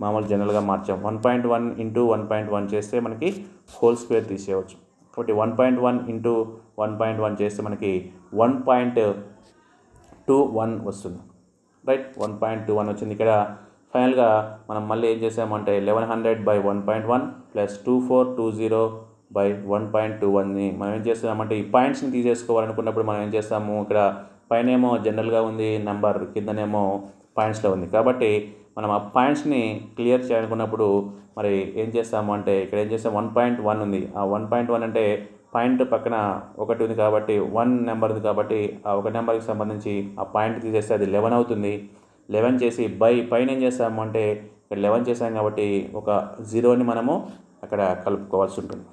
[SPEAKER 1] మామూలు జనరల్గా మార్చాము. 1.1 ఇంటూ 1.1 చేస్తే మనకి హోల్ స్క్వేర్ తీసేయవచ్చు కాబట్టి 1.1 ఇంటూ 1.1 చేస్తే మనకి 1.21 వస్తుంది. రైట్, 1.21 వచ్చింది. ఇక్కడ ఫైనల్గా మనం మళ్ళీ ఏం చేసామంటే 1100 బై 1.1 ప్లస్ 2420 బై 1.21ని మనం ఏం చేస్తామంటే ఈ పాయింట్స్ని తీసేసుకోవాలనుకున్నప్పుడు మనం ఏం చేస్తాము, ఇక్కడ పైనేమో జనరల్గా ఉంది నెంబర్, కిందనేమో పాయింట్స్లో ఉంది కాబట్టి మనం ఆ పాయింట్స్ని క్లియర్ చేయాలనుకున్నప్పుడు మరి ఏం చేస్తాము అంటే ఇక్కడ ఏం చేస్తాం 1.1 ఉంది. ఆ 1.1 అంటే పాయింట్ పక్కన ఒకటి ఉంది కాబట్టి 1 నెంబర్ ఉంది కాబట్టి ఆ ఒక నెంబర్కి సంబంధించి ఆ పాయింట్ తీసేస్తే అది 11 అవుతుంది. 11 చేసి బై పైన ఏం చేస్తాము అంటే ఇక్కడ 11 చేసాం కాబట్టి ఒక 0ని మనము అక్కడ కలుపుకోవాల్సి ఉంటుంది.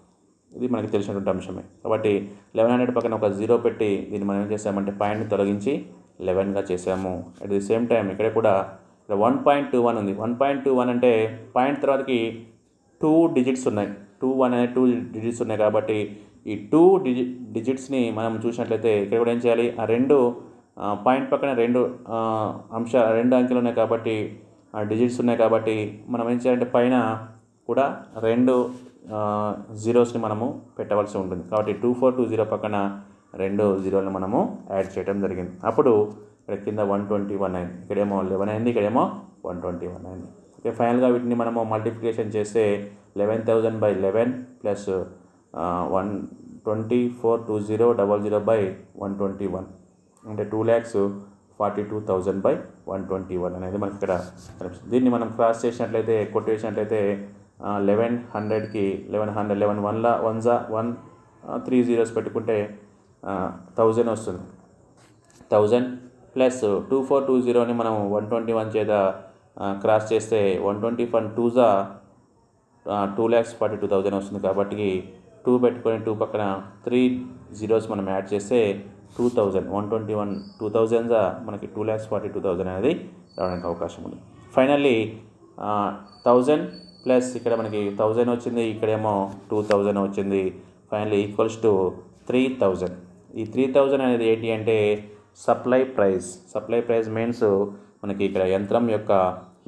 [SPEAKER 1] ఇది మనకి తెలిసినటువంటి అంశమే కాబట్టి 1100 పక్కన ఒక 0 పెట్టి దీన్ని మనం ఏం చేసామంటే పాయింట్ని తొలగించి 11గా చేసాము. అట్ ది సేమ్ టైం ఇక్కడ కూడా 1.21 ఉంది. 1.21 అంటే పాయింట్ తర్వాతకి 2 డిజిట్స్ ఉన్నాయి. 2 డిజిట్స్ ఉన్నాయి కాబట్టి ఈ 2 డిజిట్స్ని మనం చూసినట్లయితే ఇక్కడ కూడా ఏం చేయాలి, ఆ రెండు పాయింట్ పక్కన రెండు అంకెలు ఉన్నాయి కాబట్టి డిజిట్స్ ఉన్నాయి కాబట్టి మనం ఏం చేయాలంటే పైన కూడా 2 జీరోస్ని మనము పెట్టవలసి ఉంటుంది. కాబట్టి 2420 పక్కన రెండు జీరోలు మనము యాడ్ చేయడం జరిగింది. అప్పుడు ఇక్కడ కింద 121 అయింది, ఇక్కడేమో 11 అయింది, ఇక్కడేమో 121 అయింది. ఓకే, ఫైనల్గా వీటిని మనము మల్టిప్లికేషన్ చేస్తే 11,000 by 11 ప్లస్ 124,20,00 by 121 అంటే 2,42,000 by 121 అనేది మనకి ఇక్కడ కనిపిస్తుంది. దీన్ని మనం క్రాస్ చేసినట్లయితే కొట్టేసినట్లయితే 1100కి 1100 11 1 3 zeros పెట్టుకుంటే 1000 వస్తుంది. 1000 ప్లస్ 2420ని మనం 121 చేత క్రాస్ చేస్తే 121 2 2,42,000 వస్తుంది. కాబట్టి 2 పెట్టుకొని 2 పక్కన 3 zeros మనం యాడ్ చేస్తే 2,000 121 2,000 మనకి 2,42,000 అనేది రావడానికి అవకాశం ఉంది. ఫైనల్లీ 1000 ప్లస్ ఇక్కడ మనకి 1000 వచ్చింది, ఇక్కడేమో 2,000 వచ్చింది. Finally equals to 3,000. ఈ 3,000 అనేది ఏంటి అంటే supply price. Supply price means మనకి ఇక్కడ యంత్రం యొక్క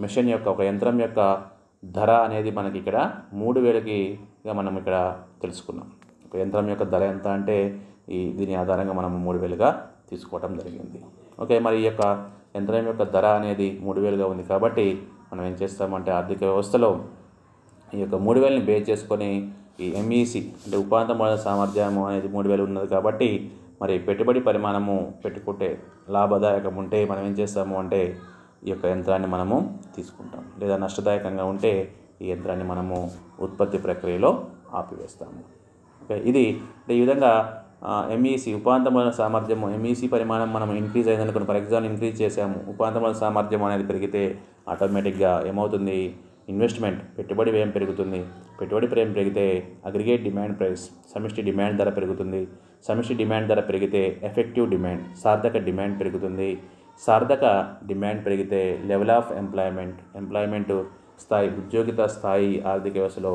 [SPEAKER 1] మెషిన్ యొక్క ఒక యంత్రం యొక్క ధర అనేది మనకి ఇక్కడ 3,000కి మనం ఇక్కడ తెలుసుకున్నాం. ఒక యంత్రం యొక్క ధర ఎంత అంటే దీని ఆధారంగా మనం 3,000గా తీసుకోవడం జరిగింది. ఓకే, మరి ఈ యొక్క యంత్రం యొక్క ధర అనేది 3,000గా ఉంది కాబట్టి మనం ఏం చేస్తామంటే ఆర్థిక వ్యవస్థలో ఈ యొక్క 3,000ని బేస్ చేసుకొని ఈ ఎంఈసి అంటే ఉపాంత మూలధన సామర్థ్యము అనేది 3,000 ఉన్నది కాబట్టి మరి పెట్టుబడి పరిమాణము పెట్టుకుంటే లాభదాయకం ఉంటే మనం ఏం చేస్తాము అంటే ఈ యొక్క యంత్రాన్ని మనము తీసుకుంటాం, లేదా నష్టదాయకంగా ఉంటే ఈ యంత్రాన్ని మనము ఉత్పత్తి ప్రక్రియలో ఆపివేస్తాము. ఓకే, ఇది ఈ విధంగా ఎంఈసి ఉపాంత మూలధన సామర్థ్యము ఎంఈసి పరిమాణం మనం ఇంక్రీజ్ అయిందనుకుని ఫర్ ఎగ్జాంపుల్ ఇంక్రీజ్ చేసాము, ఉపాంత మూలధన సామర్థ్యం అనేది పెరిగితే ఆటోమేటిక్గా ఏమవుతుంది, ఇన్వెస్ట్మెంట్ పెట్టుబడి వ్యయం పెరుగుతుంది. పెట్టుబడి వ్యయం పెరిగితే అగ్రిగేట్ డిమాండ్ ప్రైస్ సమిష్టి డిమాండ్ ధర పెరుగుతుంది. సమిష్టి డిమాండ్ ధర పెరిగితే ఎఫెక్టివ్ డిమాండ్ సార్థక డిమాండ్ పెరుగుతుంది. సార్థక డిమాండ్ పెరిగితే లెవెల్ ఆఫ్ ఎంప్లాయ్మెంట్ స్థాయి ఉద్యోగిత స్థాయి ఆర్థిక వ్యవస్థలో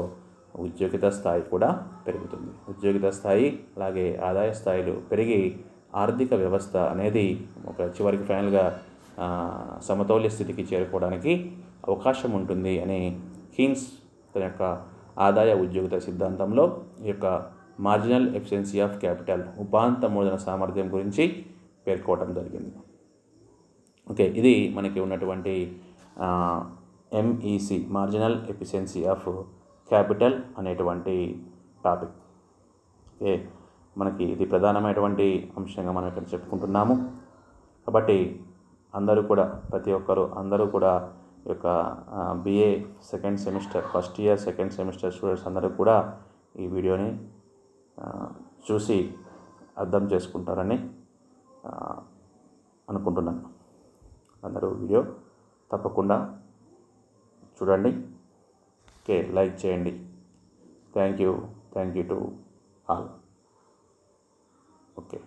[SPEAKER 1] ఉద్యోగిత స్థాయి కూడా పెరుగుతుంది. ఉద్యోగిత స్థాయి అలాగే ఆదాయ స్థాయిలు పెరిగి ఆర్థిక వ్యవస్థ అనేది ఒక చివరికి ఫైనల్గా సమతౌల్య స్థితికి చేరుకోవడానికి అవకాశం ఉంటుంది అని కీన్స్ తన యొక్క ఆదాయ ఉద్యోగిత సిద్ధాంతంలో ఈ యొక్క మార్జినల్ ఎఫిషియన్సీ ఆఫ్ క్యాపిటల్ ఉపాంత మూలధన సామర్థ్యం గురించి పేర్కోవడం జరిగింది. ఓకే, ఇది మనకి ఉన్నటువంటి MEC marginal efficiency of capital అనేటువంటి టాపిక్. ఓకే, మనకి ఇది ప్రధానమైనటువంటి అంశంగా మనం ఇక్కడ చెప్పుకుంటున్నాము. కాబట్టి అందరూ కూడా ప్రతి ఒక్కరు అందరూ కూడా ఈ యొక్క BA second semester first year second semester students అందరూ కూడా ఈ వీడియోని చూసి అర్థం చేసుకుంటారని అనుకుంటున్నాను. అందరూ వీడియో తప్పకుండా చూడండి. ఓకే, లైక్ చేయండి. Thank you to all. Okay.